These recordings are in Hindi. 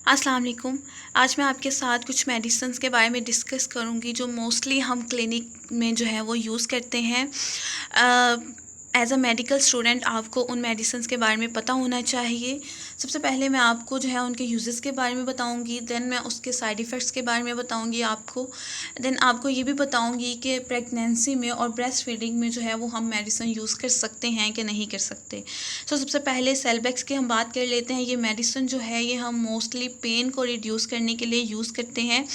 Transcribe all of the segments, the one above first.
अस्सलाम वालेकुम। आज मैं आपके साथ कुछ मेडिसिन्स के बारे में डिस्कस करूंगी जो मोस्टली हम क्लिनिक में जो है वो यूज़ करते हैं। एज़ अ मेडिकल स्टूडेंट आपको उन मेडिसिन्स के बारे में पता होना चाहिए। सबसे पहले मैं आपको जो है उनके यूजेस के बारे में बताऊंगी, देन मैं उसके साइड इफ़ेक्ट्स के बारे में बताऊंगी आपको। देन आपको ये भी बताऊंगी कि प्रेगनेंसी में और ब्रेस्ट फीडिंग में जो है वो हम मेडिसिन यूज़ कर सकते हैं कि नहीं कर सकते। सबसे पहले सेलबैक्स की हम बात कर लेते हैं। ये मेडिसिन जो है ये हम मोस्टली पेन को रिड्यूस करने के लिए यूज़ करते हैं।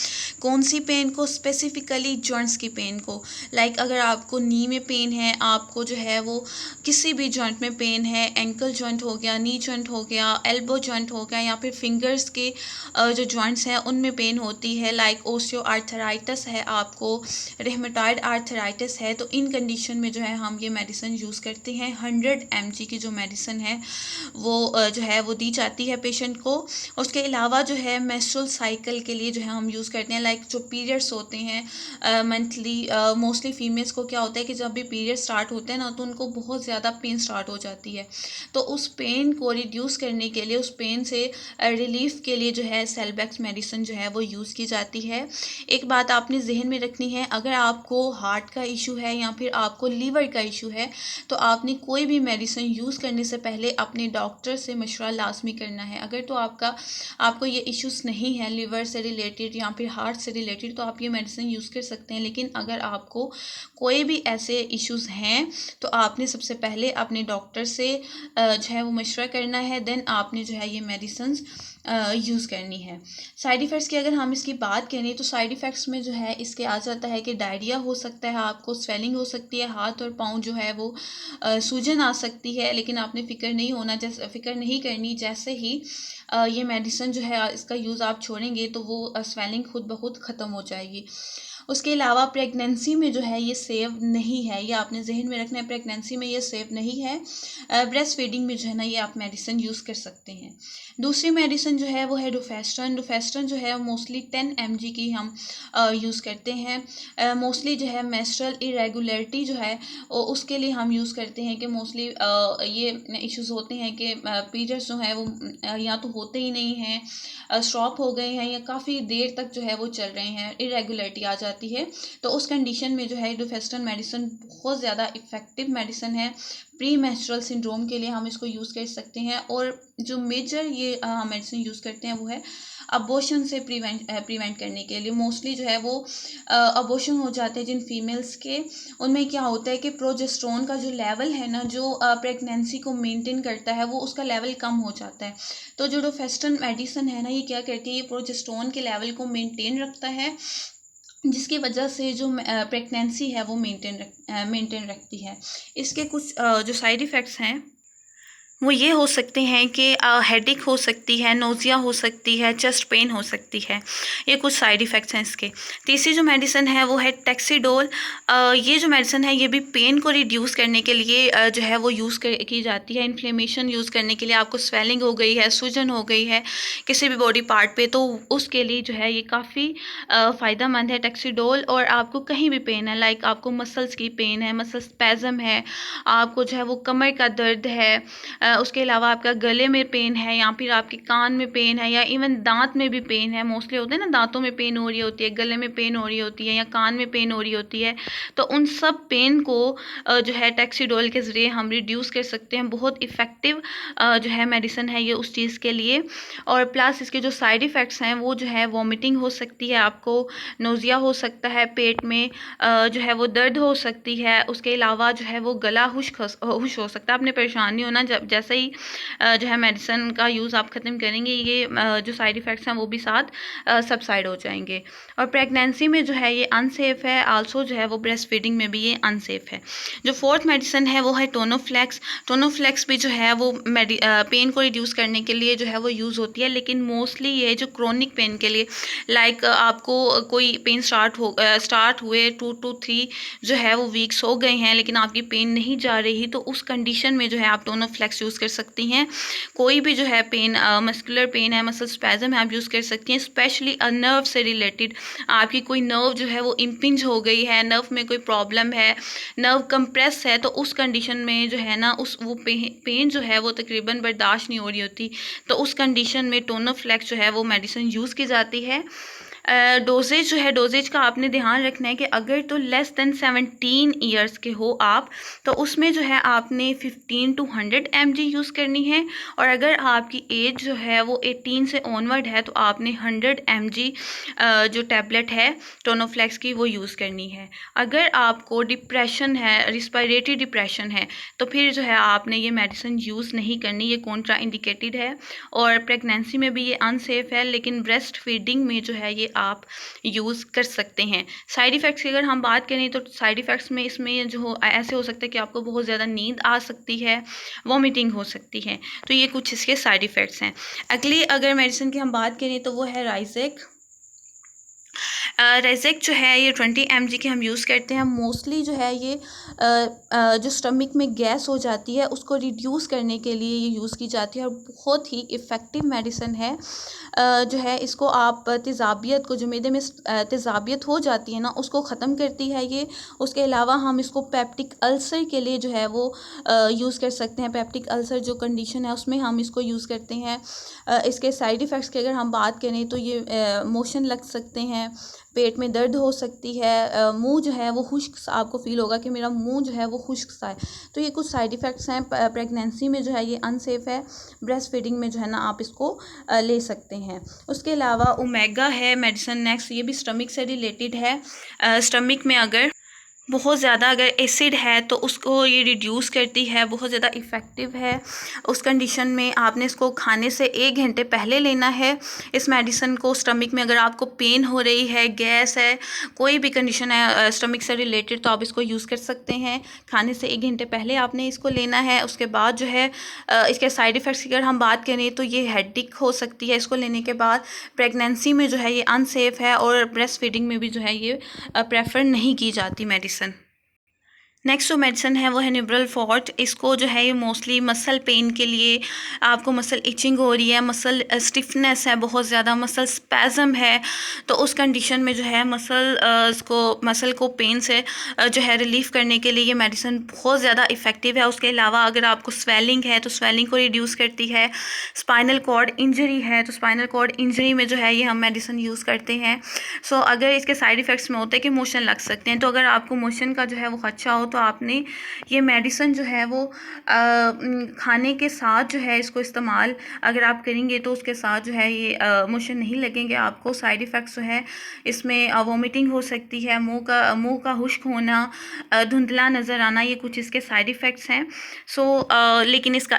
कौन सी पेन को? स्पेसिफ़िकली जॉइंट्स की पेन को। अगर आपको नी में पेन है, आपको जो है वो किसी भी जॉइंट में पेन है, एंकल जॉइंट हो गया, नी जॉइंट हो गया, एल्बो जॉइंट हो गया, या फिर फिंगर्स के जो जॉइंट्स हैं उनमें पेन होती है, लाइक ओस्टियो आर्थराइटिस है, आपको रेहमेटॉइड आर्थराइटिस है, तो इन कंडीशन में जो है हम ये मेडिसिन यूज़ करते हैं। 100 mg की जो मेडिसिन है वो जो है वो दी जाती है पेशेंट को। उसके अलावा जो है मेंस्ट्रुअल साइकिल के लिए जो है हम यूज़ करते हैं, लाइक जो पीरियड्स होते हैं मंथली, मोस्टली फीमेल्स को क्या होता है कि जब भी पीरियड स्टार्ट होते हैं ना तो उनको बहुत ज़्यादा पेन स्टार्ट हो जाती है। तो उस पेन को रिड्यूस करने के लिए, उस पेन से रिलीफ के लिए जो है सेलबैक्स मेडिसिन जो है वो यूज़ की जाती है। एक बात आपने जहन में रखनी है, अगर आपको हार्ट का इशू है या फिर आपको लीवर का इशू है तो आपने कोई भी मेडिसिन यूज़ करने से पहले अपने डॉक्टर से मशवरा लाजमी करना है। अगर तो आपको ये इश्यूज़ नहीं है लिवर से रिलेटेड या फिर हार्ट से रिलेटेड तो आप ये मेडिसिन यूज़ कर सकते हैं, लेकिन अगर आपको कोई भी ऐसे इश्यूज़ हैं तो आपने सबसे पहले अपने डॉक्टर से जो है वो मशवरा करना है, देन आपने जो है ये मेडिसिन यूज़ करनी है। साइड इफ़ेक्ट्स की अगर हम इसकी बात करें तो साइड इफ़ेक्ट्स में जो है इसके आ जाता है कि डायरिया हो सकता है, आपको स्वेलिंग हो सकती है, हाथ और पाँव जो है वो सूजन आ सकती है, लेकिन आपने फ़िक्र नहीं करनी। जैसे ही ये मेडिसिन जो है इसका यूज़ आप छोड़ेंगे तो वो स्वेलिंग खुद ब खुद ख़त्म हो जाएगी। उसके अलावा प्रेगनेंसी में जो है ये सेव नहीं है, ये आपने जहन में रखना है, प्रेगनेंसी में ये सेव नहीं है। ब्रेस्ट फीडिंग में जो है ना ये आप मेडिसिन यूज़ कर सकते हैं। दूसरी मेडिसिन जो है वो है डुफेस्ट्रन। डुफेस्ट्रन जो है मोस्टली 10 mg की हम यूज़ करते हैं। मोस्टली जो है मेंस्ट्रुअल इरेगुलरिटी जो है उसके लिए हम यूज़ करते हैं कि मोस्टली ये इश्यूज़ होते हैं कि पीरियड्स जो है वो या तो होते ही नहीं हैं, स्टॉप हो गए हैं, या काफ़ी देर तक जो है वो चल रहे हैं, इरेगुलरिटी आ जाती है। तो उस कंडीशन में जो है डुफेस्ट्रन मेडिसिन बहुत ज़्यादा इफ़ेक्टिव मेडिसिन है। प्री मेंस्ट्रुअल सिंड्रोम के लिए हम इसको यूज़ कर सकते हैं। और जो मेजर ये हम मेडिसिन यूज़ करते हैं वो है अबॉर्शन से प्रिवेंट करने के लिए। मोस्टली जो है वो अबॉर्शन हो जाते हैं जिन फीमेल्स के, उनमें क्या होता है कि प्रोजेस्टेरोन का जो लेवल है ना, जो प्रेगनेंसी को मेंटेन करता है, वो उसका लेवल कम हो जाता है। तो जो डोफेस्टन मेडिसिन है ना ये क्या करती है, ये प्रोजेस्टेरोन के लेवल को मेंटेन रखता है, जिसकी वजह से जो प्रेगनेंसी है वो मेंटेन रखती है। इसके कुछ जो साइड इफ़ेक्ट्स हैं वो ये हो सकते हैं कि हेडेक हो सकती है, नोज़िया हो सकती है, चेस्ट पेन हो सकती है। ये कुछ साइड इफ़ेक्ट्स हैं इसके। तीसरी जो मेडिसिन है वो है टैक्सीडोल। ये जो मेडिसिन है ये भी पेन को रिड्यूस करने के लिए जो है वो की जाती है। इन्फ्लेमेशन यूज़ करने के लिए, आपको स्वेलिंग हो गई है, सूजन हो गई है किसी भी बॉडी पार्ट पे, तो उसके लिए जो है ये काफ़ी फ़ायदेमंद है टैक्सीडोल। और आपको कहीं भी पेन है, लाइक आपको मसल्स की पेन है, मसल स्पैज़म है, आपको जो है वो कमर का दर्द है, उसके अलावा आपका गले में पेन है, या फिर आपके कान में पेन है, या इवन दांत में भी पेन है। मोस्टली होते हैं ना, दांतों में पेन हो रही होती है, गले में पेन हो रही होती है, या कान में पेन हो रही होती है, तो उन सब पेन को जो है टैक्सीडोल के ज़रिए हम रिड्यूस कर सकते हैं। बहुत इफ़ेक्टिव जो है मेडिसिन है ये उस चीज़ के लिए। और प्लस इसके जो साइड इफ़ेक्ट्स हैं वो जो है वॉमिटिंग हो सकती है, आपको नोज़िया हो सकता है, पेट में जो है वो दर्द हो सकती है। उसके अलावा जो है वो गला खुश्क हो सकता है। आपने परेशान नहीं होना, जब जैसे ही जो है मेडिसिन का यूज़ आप ख़त्म करेंगे ये जो साइड इफ़ेक्ट्स हैं वो भी साथ सबसाइड हो जाएंगे। और प्रेगनेंसी में जो है ये अनसेफ़ है, आल्सो जो है वो ब्रेस्ट फीडिंग में भी ये अनसेफ़ है। जो फोर्थ मेडिसिन है वो है टोनोफ्लेक्स। टोनोफ्लेक्स भी जो है वो पेन को रिड्यूस करने के लिए जो है वो यूज़ होती है, लेकिन मोस्टली ये जो क्रोनिक पेन के लिए, लाइक आपको कोई पेन स्टार्ट हुए 2 to 3 जो है वो वीक्स हो गए हैं लेकिन आपकी पेन नहीं जा रही, तो उस कंडीशन में जो है आप टोनोफ्लेक्स यूज़ कर सकती हैं। कोई भी जो है पेन, मस्कुलर पेन है, मसल स्पैज़म है, आप यूज़ कर सकती हैं। स्पेशली नर्व से रिलेटेड, आपकी कोई नर्व जो है वो इम्पिंज हो गई है, नर्व में कोई प्रॉब्लम है, नर्व कंप्रेस है, तो उस कंडीशन में जो है ना वो पेन जो है वो तकरीबन बर्दाश्त नहीं हो रही होती, तो उस कंडीशन में टोनोफ्लेक्स जो है वो मेडिसिन यूज़ की जाती है। डोजेज जो है, डोजेज का आपने ध्यान रखना है कि अगर तो लेस देन 17 ईयर्स के हो आप, तो उसमें जो है आपने 15 to 100 mg यूज़ करनी है। और अगर आपकी एज जो है वो 18 से ऑनवर्ड है, तो आपने 100 mg जो टैबलेट है टोनोफ्लेक्स की वो यूज़ करनी है। अगर आपको डिप्रेशन है, रिस्पायरेटरी डिप्रेशन है, तो फिर जो है आपने ये मेडिसिन यूज़ नहीं करनी, ये कॉन्ट्रा इंडिकेटेड है और प्रेगनेंसी में भी ये अनसेफ है, लेकिन ब्रेस्ट फीडिंग में जो है ये आप यूज़ कर सकते हैं। साइड इफ़ेक्ट्स की अगर हम बात करें, तो साइड इफ़ेक्ट्स में इसमें जो ऐसे हो सकता है कि आपको बहुत ज़्यादा नींद आ सकती है, वॉमिटिंग हो सकती है, तो ये कुछ इसके साइड इफ़ेक्ट्स हैं। अगली अगर मेडिसिन की हम बात करें तो वो है राइजेक। रेज़ेक जो है ये 20 mg के हम यूज़ करते हैं। मोस्टली जो है ये जो स्टमक में गैस हो जाती है उसको रिड्यूस करने के लिए ये यूज़ की जाती है और बहुत ही इफ़ेक्टिव मेडिसिन है। जो है इसको आप तेज़ाबियत को, जो मैदे में तेज़ाबियत हो जाती है ना, उसको ख़त्म करती है ये। उसके अलावा हम इसको पेप्टिक अल्सर के लिए जो है वो यूज़ कर सकते हैं। पेप्टिक अल्सर जो कंडीशन है उसमें हम इसको यूज़ करते हैं। इसके साइड इफ़ेक्ट्स की अगर हम बात करें तो ये मोशन लग सकते हैं, पेट में दर्द हो सकती है, मुंह जो है वो खुश्क सा आपको फ़ील होगा कि मेरा मुंह जो है वो खुश्क सा है। तो ये कुछ साइड इफ़ेक्ट्स हैं। प्रेगनेंसी में जो है ये अनसेफ़ है, ब्रेस्ट फीडिंग में जो है ना आप इसको ले सकते हैं। उसके अलावा ओमेगा है मेडिसिन नेक्स्ट, ये भी स्टमक से रिलेटेड है। स्टमक में अगर बहुत ज़्यादा अगर एसिड है तो उसको ये रिड्यूस करती है, बहुत ज़्यादा इफ़ेक्टिव है। उस कंडीशन में आपने इसको खाने से 1 घंटे पहले लेना है इस मेडिसिन को। स्टमक में अगर आपको पेन हो रही है, गैस है, कोई भी कंडीशन है स्टमक से रिलेटेड, तो आप इसको यूज़ कर सकते हैं। खाने से 1 घंटे पहले आपने इसको लेना है। उसके बाद जो है इसके साइड इफ़ेक्ट्स की अगर हम बात करें तो ये हेडेक हो सकती है इसको लेने के बाद। प्रेगनेंसी में जो है ये अनसेफ़ है और ब्रेस्ट फीडिंग में भी जो है ये प्रेफर नहीं की जाती मेडिसिन। नेक्स्ट जो मेडिसिन है वो है न्यूब्रल फॉर्ट। इसको जो है ये मोस्टली मसल पेन के लिए, आपको मसल इचिंग हो रही है, मसल स्टिफनेस है, बहुत ज़्यादा मसल स्पैज़म है, तो उस कंडीशन में जो है मसल को पेन से जो है रिलीफ़ करने के लिए ये मेडिसिन बहुत ज़्यादा इफ़ेक्टिव है। उसके अलावा अगर आपको स्वेलिंग है तो स्वेलिंग को रिड्यूस करती है। स्पाइनल कॉर्ड इंजरी है तो स्पाइनल कॉर्ड इंजरी में जो है ये हम मेडिसिन यूज़ करते हैं। सो अगर इसके साइड इफ़ेक्ट्स में होते हैं कि मोशन लग सकते हैं, तो अगर आपको मोशन का जो है वो खदशा हो तो आपने ये मेडिसिन जो है वो खाने के साथ जो है इसको इस्तेमाल अगर आप करेंगे तो उसके साथ जो है ये मोशन नहीं लगेंगे आपको। साइड इफ़ेक्ट्स जो है इसमें वॉमिटिंग हो सकती है, मुंह का खुश्क होना, धुंधला नज़र आना, ये कुछ इसके साइड इफ़ेक्ट्स हैं। सो लेकिन इसका